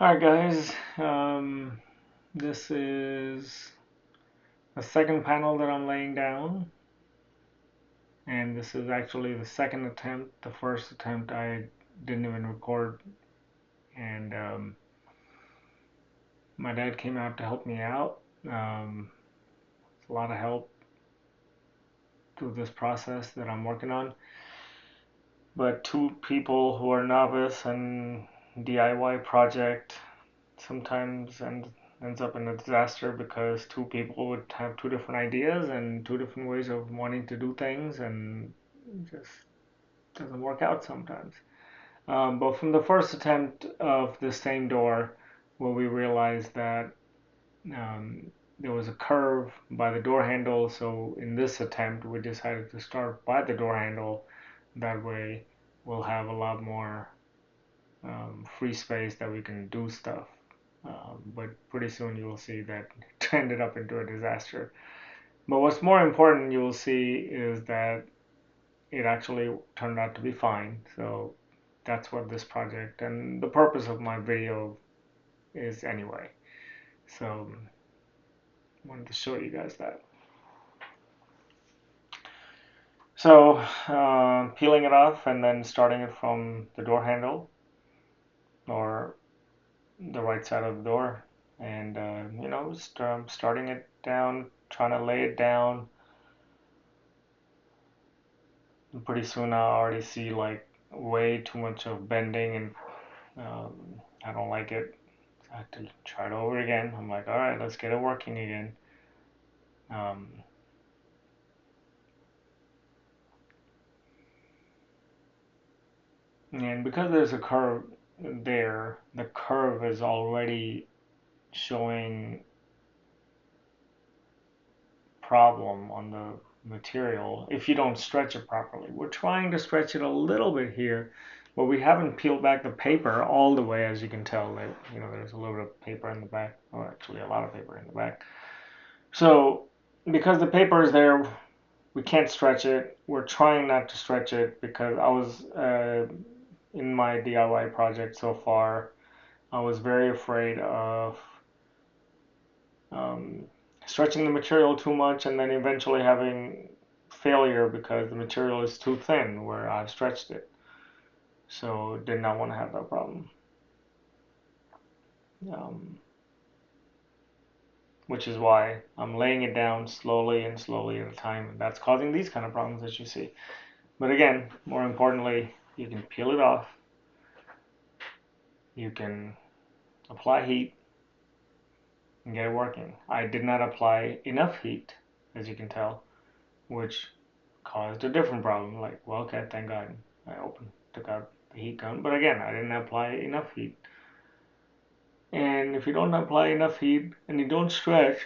Alright guys, this is the second panel that I'm laying down, and this is actually the second attempt. The first attempt I didn't even record, and my dad came out to help me out. It's a lot of help through this process that I'm working on, but two people who are novice and DIY project sometimes ends up in a disaster because two people would have two different ideas and two different ways of wanting to do things, and it just doesn't work out sometimes. But from the first attempt of the same door, where we realized that um, there was a curve by the door handle, so in this attempt we decided to start by the door handle. That way we'll have a lot more free space that we can do stuff. But pretty soon you will see that it ended up into a disaster. But what's more important, you will see, is that it actually turned out to be fine. So that's what this project and the purpose of my video is anyway. So I wanted to show you guys that. So peeling it off and then starting it from the door handle or the right side of the door, and starting it down, trying to lay it down. And pretty soon I already see like way too much of bending, and I don't like it. So I have to try it over again. I'm like, all right, let's get it working again. Um, and because there's a curve there, the curve is already showing problem on the material if you don't stretch it properly. We're trying to stretch it a little bit here, but we haven't peeled back the paper all the way, as you can tell. That, there's a little bit of paper in the back, or actually a lot of paper in the back. So because the paper is there, we can't stretch it. We're trying not to stretch it because I was in my DIY project so far, I was very afraid of um, stretching the material too much and then eventually having failure because the material is too thin where I've stretched it. So did not want to have that problem. Um, which is why I'm laying it down slowly and slowly at a time, and that's causing these kind of problems that you see. But again, more importantly, you can peel it off, you can apply heat and get it working. I did not apply enough heat, as you can tell, which caused a different problem. Like, well, okay, thank God I took out the heat gun. But again, I didn't apply enough heat. And if you don't apply enough heat and you don't stretch,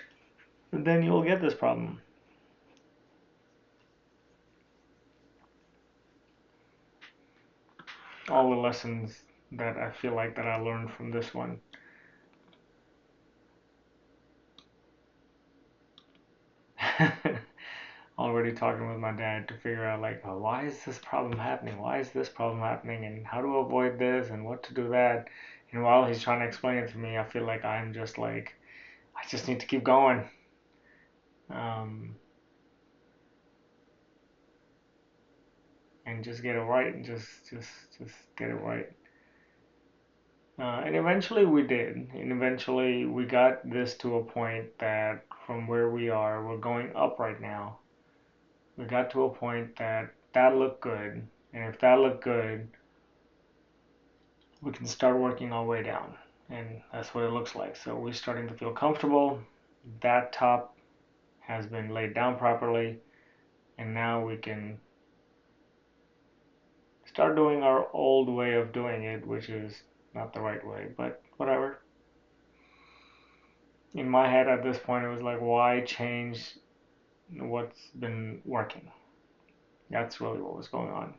then you'll get this problem. All the lessons that I feel like that I learned from this one. Already talking with my dad to figure out like, oh, why is this problem happening? Why is this problem happening? And how to avoid this and what to do that. And while he's trying to explain it to me, I feel like I'm just like, I just need to keep going. Um, and just get it right, and just get it right. And eventually we did, and eventually we got this to a point that from where we are, we're going up right now. We got to a point that that looked good, and if that looked good, we can start working our way down, and that's what it looks like. So we're starting to feel comfortable. That top has been laid down properly, and now we can start doing our old way of doing it, which is not the right way, but whatever. In my head at this point, it was like, why change what's been working? That's really what was going on.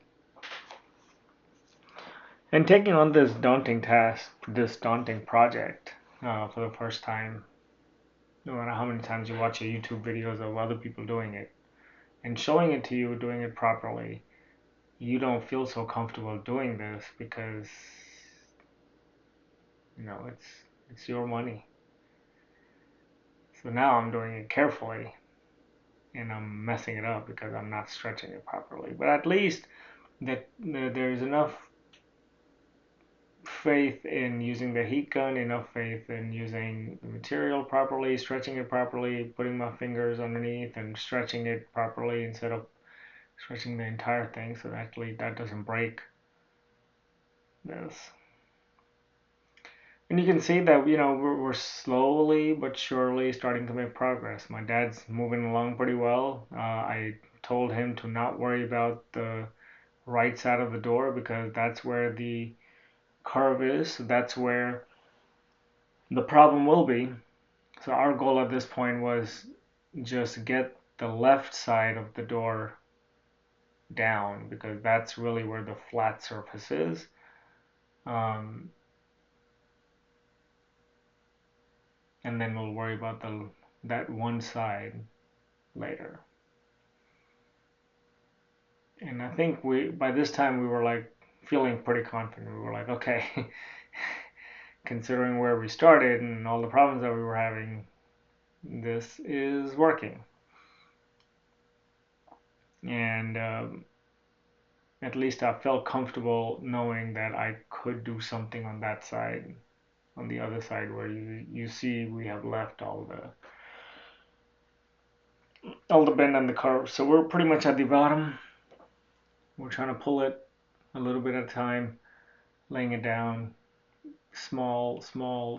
And taking on this daunting task, this daunting project for the first time, no matter how many times you watch your YouTube videos of other people doing it, and showing it to you doing it properly, you don't feel so comfortable doing this because It's your money. So now I'm doing it carefully and I'm messing it up because I'm not stretching it properly. But at least that there's enough faith in using the heat gun, enough faith in using the material properly, stretching it properly, putting my fingers underneath and stretching it properly instead of stretching the entire thing so that actually that doesn't break this. And you can see that, we're slowly but surely starting to make progress. My dad's moving along pretty well. I told him to not worry about the right side of the door because that's where the curve is. So that's where the problem will be. So our goal at this point was just get the left side of the door down because that's really where the flat surface is. Um, and then we'll worry about that one side later. And I think by this time we were like feeling pretty confident. We were like, okay, considering where we started and all the problems that we were having, this is working. And at least I felt comfortable knowing that I could do something on that side, on the other side where you see we have left all the bend and the curve. So we're pretty much at the bottom. We're trying to pull it a little bit at a time, laying it down, small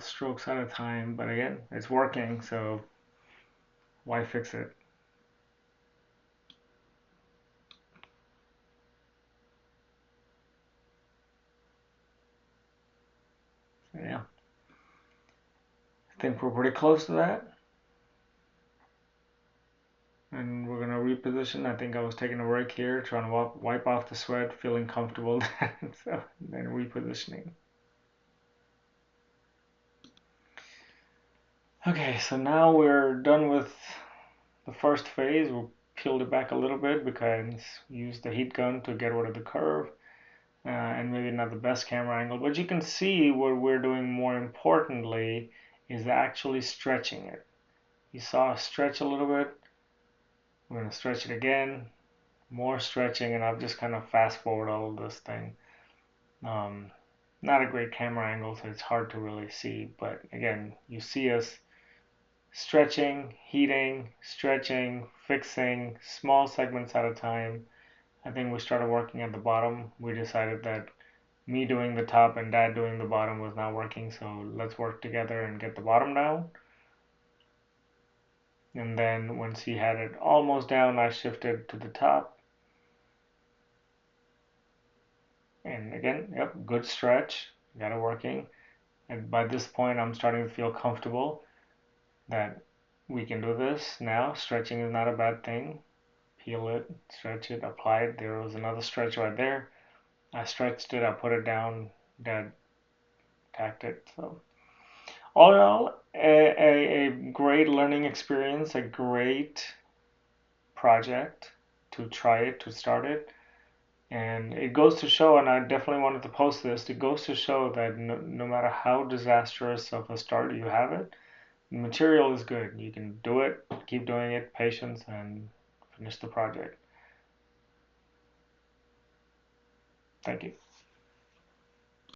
strokes at a time. But again, it's working, so why fix it? So yeah, I think we're pretty close to that. And we're gonna reposition. I think I was taking a break here, trying to wipe off the sweat, feeling comfortable. So then repositioning. Okay, so now we're done with the first phase. We peeled it back a little bit because we used the heat gun to get rid of the curve. And maybe not the best camera angle, but you can see what we're doing more importantly is actually stretching it. You saw us stretch a little bit. We're going to stretch it again, more stretching, and I've just kind of fast forward all of this thing. Um, Not a great camera angle, so it's hard to really see, but again, you see us stretching, heating, stretching, fixing, small segments at a time. I think we started working at the bottom. We decided that me doing the top and dad doing the bottom was not working, so let's work together and get the bottom down. And then once he had it almost down, I shifted to the top. And again, yep, good stretch, got it working. And by this point, I'm starting to feel comfortable that we can do this now. Stretching is not a bad thing. Peel it, stretch it, apply it. There was another stretch right there. I stretched it, I put it down, dad tacked it. So all in all, a great learning experience, a great project to try it, to start it. And it goes to show, and I definitely wanted to post this, it goes to show that no matter how disastrous of a start you have it, the material is good. You can do it, keep doing it, patience, and finish the project. Thank you.